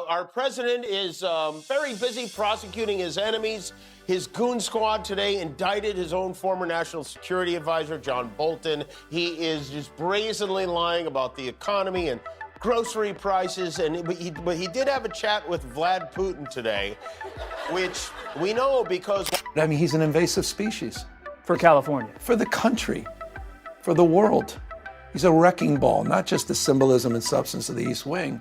Our president is very busy prosecuting his enemies. His goon squad today indicted his own former national security advisor, John Bolton. He is just brazenly lying about the economy and grocery prices. But he did have a chat with Vlad Putin today, which we know because... I mean, he's an invasive species. For California. For the country. For the world. He's a wrecking ball, not just the symbolism and substance of the East Wing.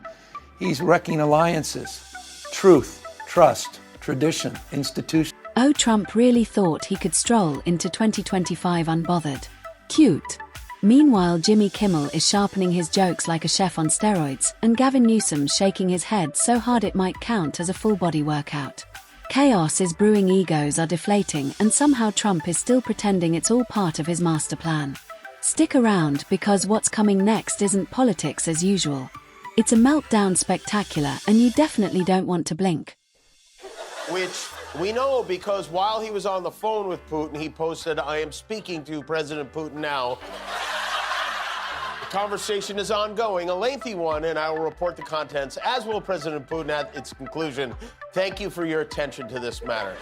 He's wrecking alliances, truth, trust, tradition, institution. Oh, Trump really thought he could stroll into 2025 unbothered. Cute. Meanwhile, Jimmy Kimmel is sharpening his jokes like a chef on steroids, and Gavin Newsom shaking his head so hard it might count as a full-body workout. Chaos is brewing, egos are deflating, and somehow Trump is still pretending it's all part of his master plan. Stick around, because what's coming next isn't politics as usual. It's a meltdown spectacular, and you definitely don't want to blink. Which we know because while he was on the phone with Putin, he posted, "I am speaking to President Putin now." The conversation is ongoing, a lengthy one, and I will report the contents, as will President Putin at its conclusion. Thank you for your attention to this matter.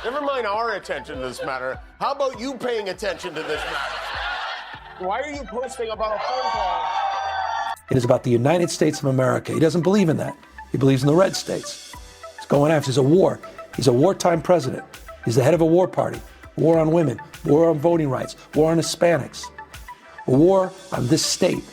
Never mind our attention to this matter. How about you paying attention to this matter? Why are you posting about a phone call? It is about the United States of America. He doesn't believe in that. He believes in the red states. He's going after. He's a war. He's a wartime president. He's the head of a war party. War on women. War on voting rights. War on Hispanics. A war on this state.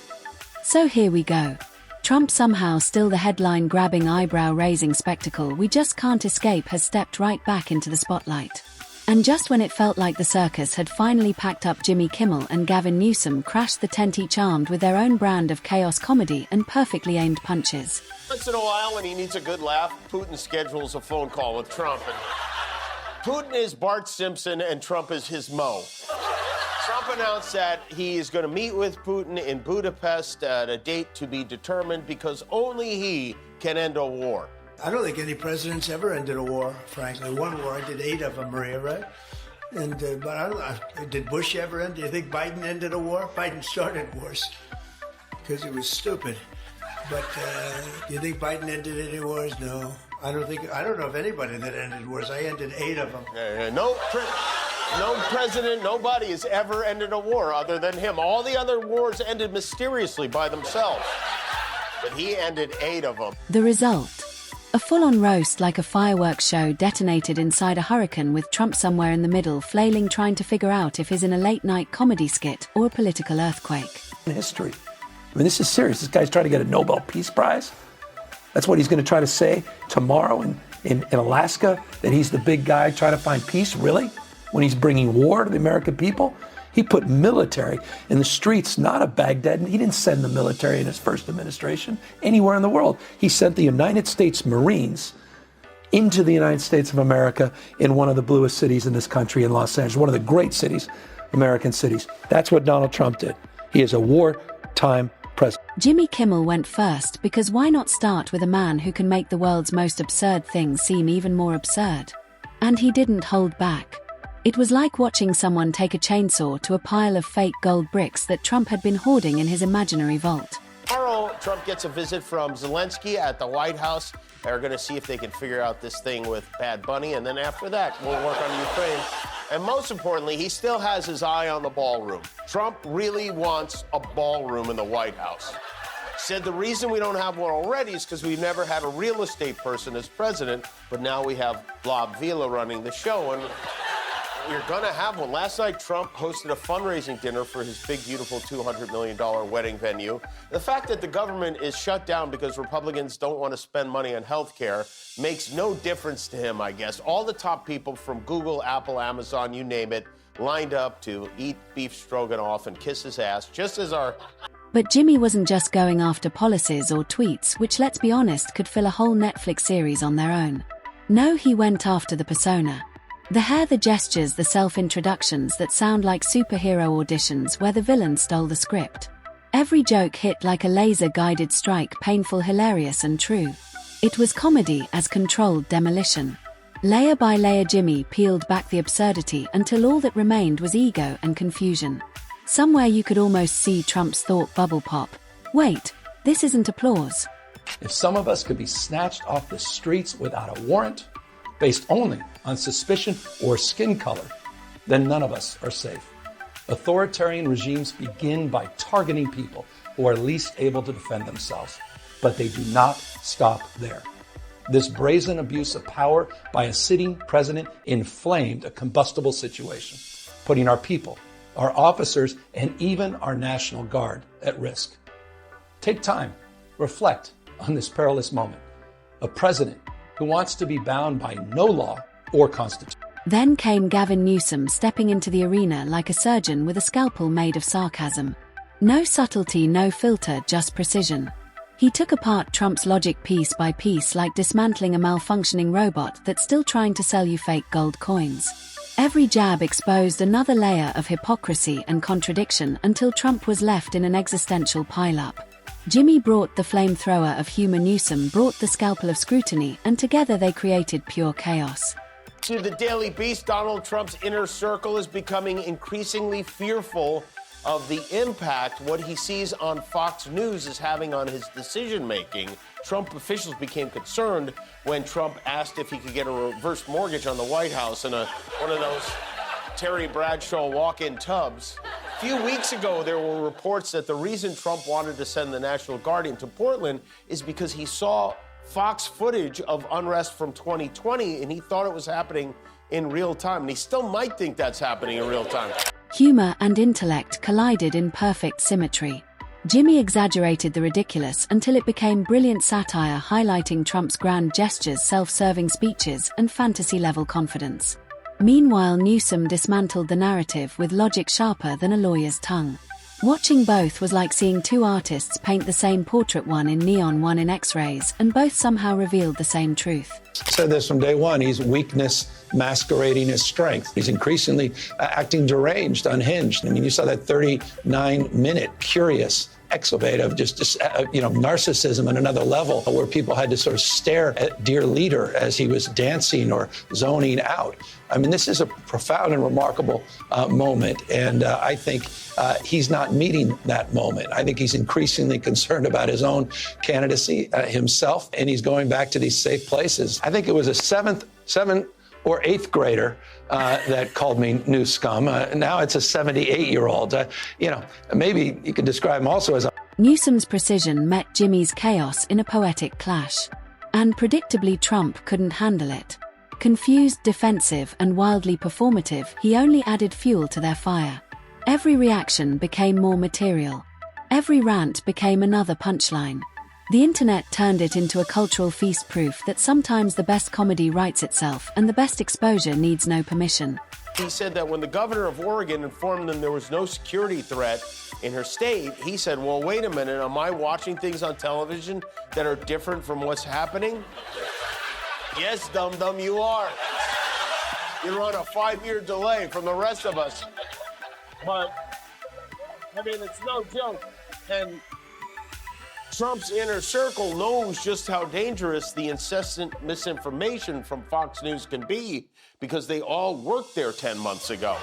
So here we go. Trump, somehow still the headline-grabbing, eyebrow-raising spectacle we just can't escape, has stepped right back into the spotlight. And just when it felt like the circus had finally packed up, Jimmy Kimmel and Gavin Newsom crashed the tent, each armed with their own brand of chaos comedy and perfectly aimed punches. Once in a while, when he needs a good laugh, Putin schedules a phone call with Trump. And Putin is Bart Simpson and Trump is his Mo. Trump announced that he is going to meet with Putin in Budapest at a date to be determined because only he can end a war. I don't think any president's ever ended a war, frankly. One war, I did 8 of them, Maria, right? And but I don't know, did Bush ever end? Do you think Biden ended a war? Biden started wars because he was stupid. But do you think Biden ended any wars? No. I don't know of anybody that ended wars. I ended 8 of them. No president, nobody has ever ended a war other than him. All the other wars ended mysteriously by themselves. But he ended 8 of them. The result? A full-on roast like a fireworks show detonated inside a hurricane, with Trump somewhere in the middle, flailing, trying to figure out if he's in a late-night comedy skit or a political earthquake. History. I mean, this is serious. This guy's trying to get a Nobel Peace Prize. That's what he's going to try to say tomorrow in Alaska, that he's the big guy trying to find peace, really? When he's bringing war to the American people? He put military in the streets, not of Baghdad. He didn't send the military in his first administration anywhere in the world. He sent the United States Marines into the United States of America in one of the bluest cities in this country, in Los Angeles, one of the great cities, American cities. That's what Donald Trump did. He is a wartime president. Jimmy Kimmel went first because why not start with a man who can make the world's most absurd things seem even more absurd? And he didn't hold back. It was like watching someone take a chainsaw to a pile of fake gold bricks that Trump had been hoarding in his imaginary vault. Tomorrow, Trump gets a visit from Zelensky at the White House. They're going to see if they can figure out this thing with Bad Bunny, and then after that, we'll work on Ukraine. And most importantly, he still has his eye on the ballroom. Trump really wants a ballroom in the White House. Said the reason we don't have one already is because we've never had a real estate person as president, but now we have Blob Vila running the show, and we're going to have one. Last night, Trump hosted a fundraising dinner for his big, beautiful $200 million wedding venue. The fact that the government is shut down because Republicans don't want to spend money on health care makes no difference to him, I guess. All the top people from Google, Apple, Amazon, you name it, lined up to eat beef stroganoff and kiss his ass, just as our... But Jimmy wasn't just going after policies or tweets, which, let's be honest, could fill a whole Netflix series on their own. No, he went after the persona. The hair, the gestures, the self-introductions that sound like superhero auditions where the villain stole the script. Every joke hit like a laser-guided strike, painful, hilarious, and true. It was comedy as controlled demolition. Layer by layer, Jimmy peeled back the absurdity until all that remained was ego and confusion. Somewhere you could almost see Trump's thought bubble pop. Wait, this isn't applause. If some of us could be snatched off the streets without a warrant, based only on suspicion or skin color, then none of us are safe. Authoritarian regimes begin by targeting people who are least able to defend themselves, but they do not stop there. This brazen abuse of power by a sitting president inflamed a combustible situation, putting our people, our officers, and even our National Guard at risk. Take time, reflect on this perilous moment. A president who wants to be bound by no law or constitution. Then came Gavin Newsom stepping into the arena like a surgeon with a scalpel made of sarcasm. No subtlety, no filter, just precision. He took apart Trump's logic piece by piece like dismantling a malfunctioning robot that's still trying to sell you fake gold coins. Every jab exposed another layer of hypocrisy and contradiction until Trump was left in an existential pileup. Jimmy brought the flamethrower of humor, Newsom brought the scalpel of scrutiny, and together they created pure chaos. To the Daily Beast, Donald Trump's inner circle is becoming increasingly fearful of the impact what he sees on Fox News is having on his decision-making. Trump officials became concerned when Trump asked if he could get a reverse mortgage on the White House in one of those Terry Bradshaw walk-in tubs. A few weeks ago, there were reports that the reason Trump wanted to send the National Guard into Portland is because he saw Fox footage of unrest from 2020, and he thought it was happening in real time. And he still might think that's happening in real time. Humor and intellect collided in perfect symmetry. Jimmy exaggerated the ridiculous until it became brilliant satire highlighting Trump's grand gestures, self-serving speeches, and fantasy-level confidence. Meanwhile, Newsom dismantled the narrative with logic sharper than a lawyer's tongue. Watching both was like seeing two artists paint the same portrait, one in neon, one in X-rays, and both somehow revealed the same truth. Said this from day one. He's weakness masquerading as strength. He's increasingly acting deranged, unhinged. I mean, you saw that 39-minute curious exhibit of just narcissism at another level, where people had to sort of stare at dear leader as he was dancing or zoning out. I mean, this is a profound and remarkable moment, and I think he's not meeting that moment. I think he's increasingly concerned about his own candidacy himself, and he's going back to these safe places. I think it was a seventh or eighth grader that called me new scum. Now it's a 78-year-old. Maybe you could describe him also as a... Newsom's precision met Jimmy's chaos in a poetic clash. And predictably, Trump couldn't handle it. Confused, defensive, and wildly performative, he only added fuel to their fire. Every reaction became more material. Every rant became another punchline. The internet turned it into a cultural feast, proof that sometimes the best comedy writes itself and the best exposure needs no permission. He said that when the governor of Oregon informed them there was no security threat in her state, he said, well, wait a minute, am I watching things on television that are different from what's happening? Yes, dum-dum, you are. You're on a 5-year delay from the rest of us. But, I mean, it's no joke. And Trump's inner circle knows just how dangerous the incessant misinformation from Fox News can be, because they all worked there 10 months ago.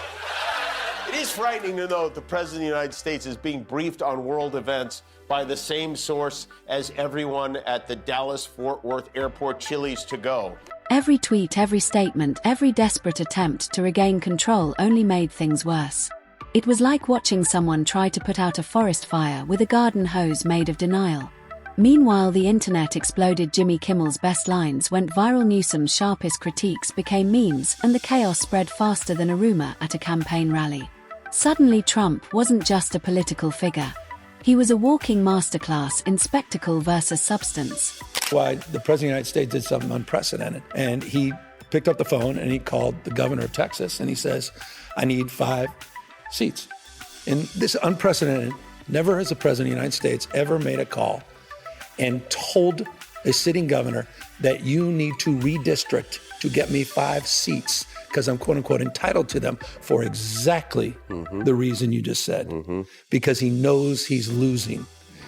It is frightening to know that the President of the United States is being briefed on world events by the same source as everyone at the Dallas-Fort Worth Airport Chili's to go. Every tweet, every statement, every desperate attempt to regain control only made things worse. It was like watching someone try to put out a forest fire with a garden hose made of denial. Meanwhile, the internet exploded. Jimmy Kimmel's best lines went viral, Newsom's sharpest critiques became memes, and the chaos spread faster than a rumor at a campaign rally. Suddenly, Trump wasn't just a political figure. He was a walking masterclass in spectacle versus substance. Why the President of the United States did something unprecedented, and he picked up the phone and he called the governor of Texas and he says, I need 5 seats. And this is unprecedented. Never has the President of the United States ever made a call and told a sitting governor that you need to redistrict to get me 5 seats because I'm quote unquote entitled to them for exactly the reason you just said. Because he knows he's losing.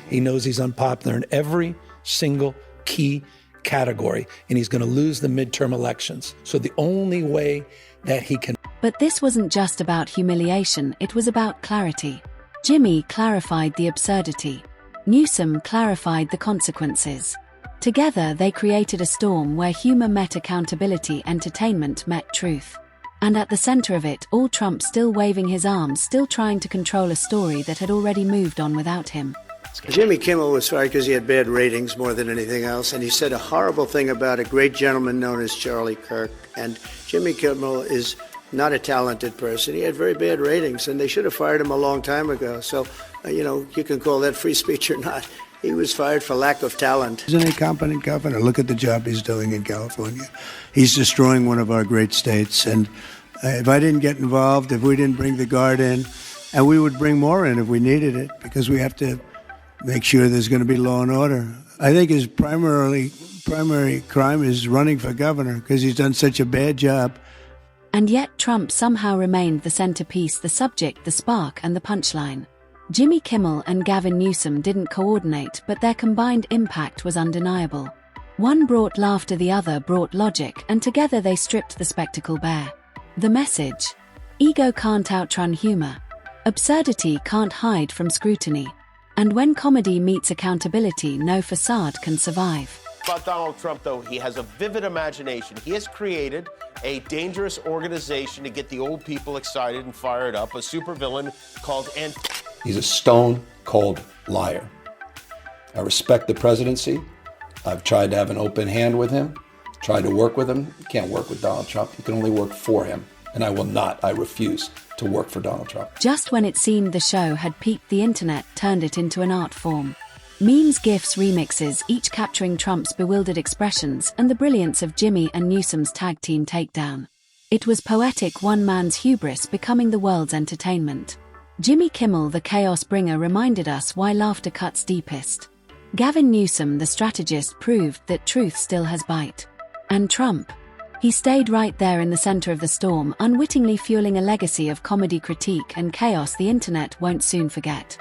He knows he's unpopular in every single key category, and he's going to lose the midterm elections. So the only way that he can... But this wasn't just about humiliation, it was about clarity. Jimmy clarified the absurdity. Newsom clarified the consequences. Together, they created a storm where humor met accountability, entertainment met truth. And at the center of it all, Trump still waving his arms, still trying to control a story that had already moved on without him. Jimmy Kimmel was fired because he had bad ratings more than anything else, and he said a horrible thing about a great gentleman known as Charlie Kirk. And Jimmy Kimmel is not a talented person. He had very bad ratings, and they should have fired him a long time ago. So, you can call that free speech or not. He was fired for lack of talent. He's an incompetent governor. Look at the job he's doing in California. He's destroying one of our great states. And if I didn't get involved, if we didn't bring the Guard in, and we would bring more in if we needed it, because we have to make sure there's going to be law and order. I think his primary crime is running for governor because he's done such a bad job. And yet Trump somehow remained the centerpiece, the subject, the spark, and the punchline. Jimmy Kimmel and Gavin Newsom didn't coordinate, but their combined impact was undeniable. One brought laughter, the other brought logic, and together they stripped the spectacle bare. The message: ego can't outrun humor. Absurdity can't hide from scrutiny. And when comedy meets accountability, no facade can survive. About Donald Trump, though, he has a vivid imagination. He has created a dangerous organization to get the old people excited and fired up, a supervillain called He's a stone-cold liar. I respect the presidency. I've tried to have an open hand with him, tried to work with him. You can't work with Donald Trump. You can only work for him. And I refuse to work for Donald Trump. Just when it seemed the show had peaked, the internet turned it into an art form. Memes, GIFs, remixes, each capturing Trump's bewildered expressions and the brilliance of Jimmy and Newsom's tag team takedown. It was poetic, one man's hubris becoming the world's entertainment. Jimmy Kimmel, the chaos bringer, reminded us why laughter cuts deepest. Gavin Newsom, the strategist, proved that truth still has bite. And Trump, he stayed right there in the center of the storm, unwittingly fueling a legacy of comedy, critique, and chaos the internet won't soon forget.